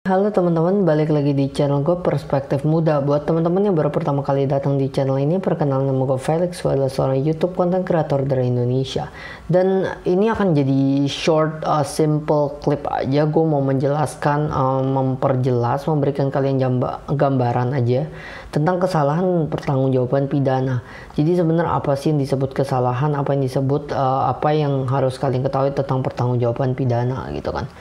Halo teman-teman, balik lagi di channel gue Perspektif Muda. Buat teman-teman yang baru pertama kali datang di channel ini, perkenalkan nama gue Felix, gue adalah seorang YouTube content creator dari Indonesia. Dan ini akan jadi short, simple clip aja. Gue mau menjelaskan, memperjelas, memberikan kalian gambaran aja tentang kesalahan pertanggungjawaban pidana. Jadi sebenarnya apa sih yang disebut kesalahan, apa yang disebut, apa yang harus kalian ketahui tentang pertanggungjawaban pidana gitu kan.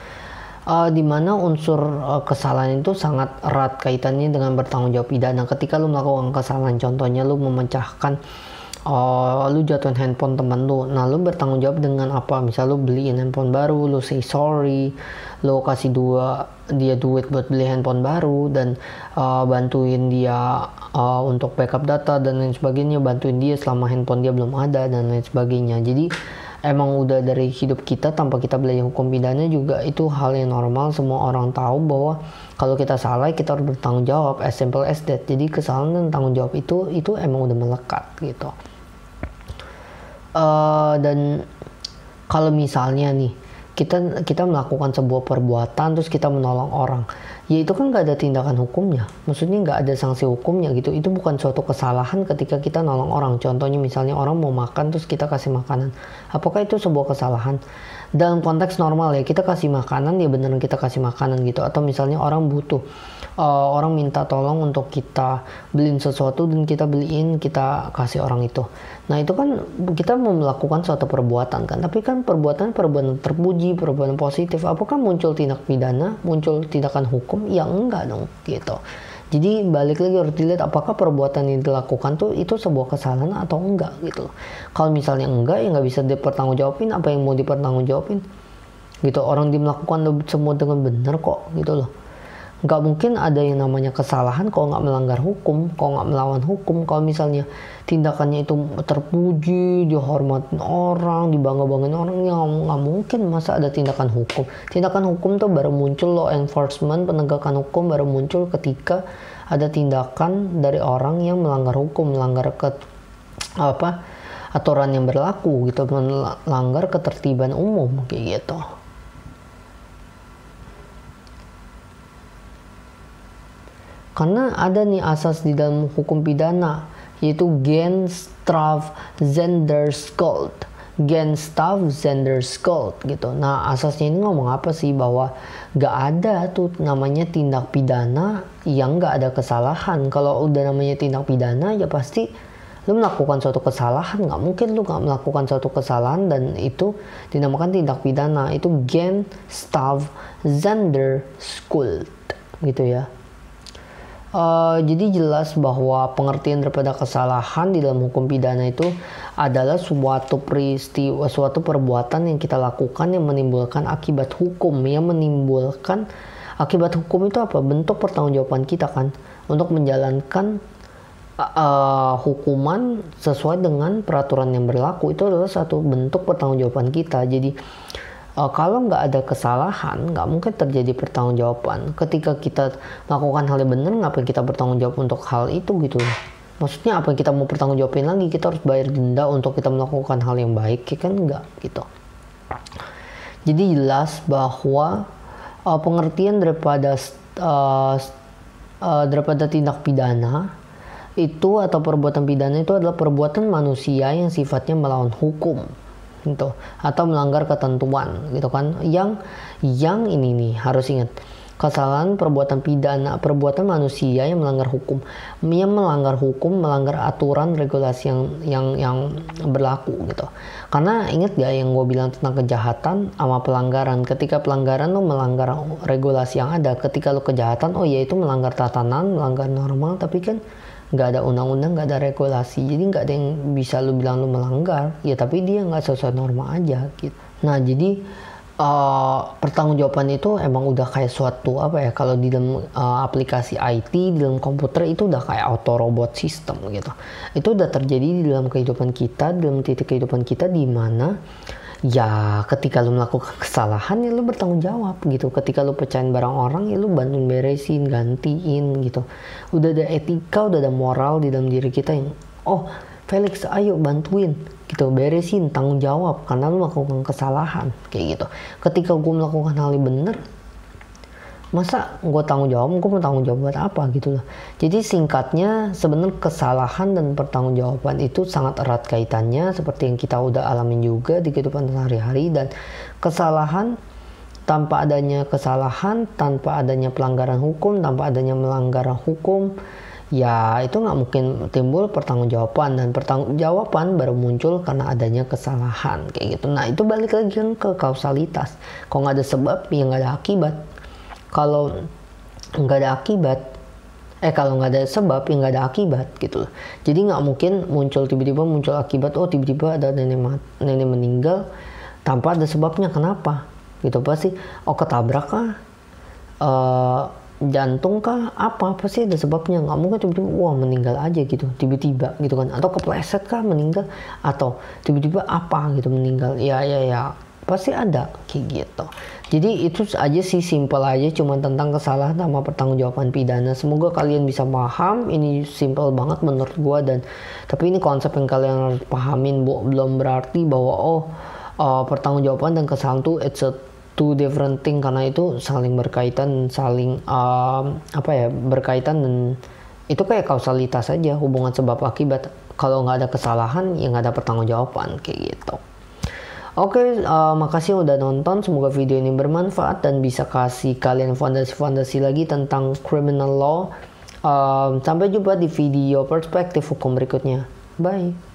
Dimana unsur kesalahan itu sangat erat kaitannya dengan bertanggung jawab pidana. Ketika lu melakukan kesalahan, contohnya lu memecahkan, lu jatuhin handphone temen lu, nah lu bertanggung jawab dengan apa? Misal lu beliin handphone baru, lu say sorry, lu kasih dia duit buat beli handphone baru, dan bantuin dia untuk backup data dan lain sebagainya, bantuin dia selama handphone dia belum ada dan lain sebagainya. Jadi emang udah dari hidup kita tanpa kita belajar hukum pidana juga itu hal yang normal. Semua orang tahu bahwa kalau kita salah kita harus bertanggung jawab, as simple as that. Jadi kesalahan dan tanggung jawab itu emang udah melekat gitu. Dan kalau misalnya nih kita melakukan sebuah perbuatan terus kita menolong orang, ya itu kan nggak ada tindakan hukumnya, maksudnya nggak ada sanksi hukumnya gitu. Itu bukan suatu kesalahan ketika kita nolong orang. Contohnya misalnya orang mau makan terus kita kasih makanan, apakah itu sebuah kesalahan? Dalam konteks normal ya, kita kasih makanan ya beneran kita kasih makanan gitu. Atau misalnya orang butuh, orang minta tolong untuk kita beliin sesuatu dan kita beliin, kita kasih orang itu. Nah itu kan kita mau melakukan suatu perbuatan kan, tapi kan perbuatan terpuji, perbuatan positif. Apakah muncul tindak pidana, muncul tindakan hukum? Ya enggak dong gitu. Jadi balik lagi harus dilihat apakah perbuatan yang dilakukan tuh itu sebuah kesalahan atau enggak gitu. Kalau misalnya enggak, ya nggak bisa dipertanggungjawabin. Apa yang mau dipertanggungjawabin gitu. Orang melakukan semua dengan benar kok gitu loh. Nggak mungkin ada yang namanya kesalahan kalau nggak melanggar hukum, kalau nggak melawan hukum. Kalau misalnya tindakannya itu terpuji, dihormatin orang, dibangga-banggain orang, ya nggak mungkin. Masa ada tindakan hukum? Tindakan hukum tuh baru muncul, law enforcement, penegakan hukum baru muncul ketika ada tindakan dari orang yang melanggar hukum, melanggar aturan yang berlaku gitu, melanggar ketertiban umum kayak gitu. Karena ada nih asas di dalam hukum pidana, yaitu Genstrafzonderschuld. Genstrafzonderschuld gitu. Nah asasnya ini ngomong apa sih? Bahwa gak ada tuh namanya tindak pidana yang gak ada kesalahan. Kalau udah namanya tindak pidana ya pasti lu melakukan suatu kesalahan. Gak mungkin lu gak melakukan suatu kesalahan dan itu dinamakan tindak pidana. Itu Genstrafzonderschuld gitu ya. Jadi jelas bahwa pengertian daripada kesalahan di dalam hukum pidana itu adalah suatu peristiwa, suatu perbuatan yang kita lakukan yang menimbulkan akibat hukum. Yang menimbulkan akibat hukum itu apa? Bentuk pertanggungjawaban kita kan untuk menjalankan hukuman sesuai dengan peraturan yang berlaku. Itu adalah satu bentuk pertanggungjawaban kita. Jadi kalau nggak ada kesalahan, nggak mungkin terjadi pertanggungjawaban. Ketika kita melakukan hal yang benar, ngapain kita bertanggung jawab untuk hal itu gitu? Maksudnya apa yang kita mau pertanggungjawabin lagi? Kita harus bayar denda untuk kita melakukan hal yang baik, ya kan nggak gitu. Jadi jelas bahwa pengertian daripada tindak pidana itu atau perbuatan pidana itu adalah perbuatan manusia yang sifatnya melawan hukum gitu, atau melanggar ketentuan gitu kan. Yang ini nih harus ingat, kesalahan perbuatan pidana, perbuatan manusia yang melanggar hukum, melanggar aturan regulasi yang berlaku gitu. Karena ingat gak yang gue bilang tentang kejahatan sama pelanggaran? Ketika pelanggaran lo melanggar regulasi yang ada, ketika lo kejahatan, oh ya itu melanggar tatanan, melanggar normal, tapi kan nggak ada undang-undang, nggak ada regulasi, jadi nggak ada yang bisa lu bilang lu melanggar ya, tapi dia nggak sesuai norma aja gitu. Nah jadi pertanggungjawaban itu emang udah kayak suatu apa ya, kalau di dalam aplikasi IT di dalam komputer itu udah kayak auto robot system gitu. Itu udah terjadi di dalam kehidupan kita, dalam titik kehidupan kita, di mana ya ketika lu melakukan kesalahan ya lu bertanggung jawab gitu. Ketika lu pecahin barang orang ya lu bantuin beresin, gantiin gitu. Udah ada etika, udah ada moral di dalam diri kita yang oh Felix ayo bantuin gitu, beresin, tanggung jawab karena lu melakukan kesalahan kayak gitu. Ketika gue melakukan hal yang bener, masa gue tanggung jawab, gue mau tanggung jawab buat apa gitu loh. Jadi singkatnya sebenarnya kesalahan dan pertanggungjawaban itu sangat erat kaitannya, seperti yang kita udah alamin juga di kehidupan sehari-hari. Dan kesalahan, tanpa adanya kesalahan, tanpa adanya pelanggaran hukum, tanpa adanya melanggaran hukum, ya itu nggak mungkin timbul pertanggungjawaban. Dan pertanggungjawaban baru muncul karena adanya kesalahan kayak gitu. Nah itu balik lagi kan ke kausalitas. Kalau nggak ada sebab ya nggak ada akibat. Kalau nggak ada akibat, kalau nggak ada sebab ya nggak ada akibat gitu loh. Jadi nggak mungkin tiba-tiba muncul akibat. Oh tiba-tiba ada nenek meninggal tanpa ada sebabnya. Kenapa gitu? Pasti ketabrak kah, jantung kah, apa sih ada sebabnya. Nggak mungkin tiba-tiba wah meninggal aja gitu tiba-tiba gitu kan. Atau kepleset kah meninggal, atau tiba-tiba apa gitu meninggal. Ya pasti ada kayak gitu. Jadi itu aja sih, simple aja, cuma tentang kesalahan sama pertanggungjawaban pidana. Semoga kalian bisa paham. Ini simple banget menurut gua, dan tapi ini konsep yang kalian harus pahamin. Belum berarti bahwa pertanggungjawaban dan kesalahan tuh it's a two different thing, karena itu saling berkaitan, berkaitan, dan itu kayak kausalitas aja, hubungan sebab akibat. Kalau nggak ada kesalahan ya nggak ada pertanggungjawaban kayak gitu. Oke, makasih udah nonton. Semoga video ini bermanfaat dan bisa kasih kalian fondasi-fondasi lagi tentang criminal law. Sampai jumpa di video perspektif hukum berikutnya. Bye.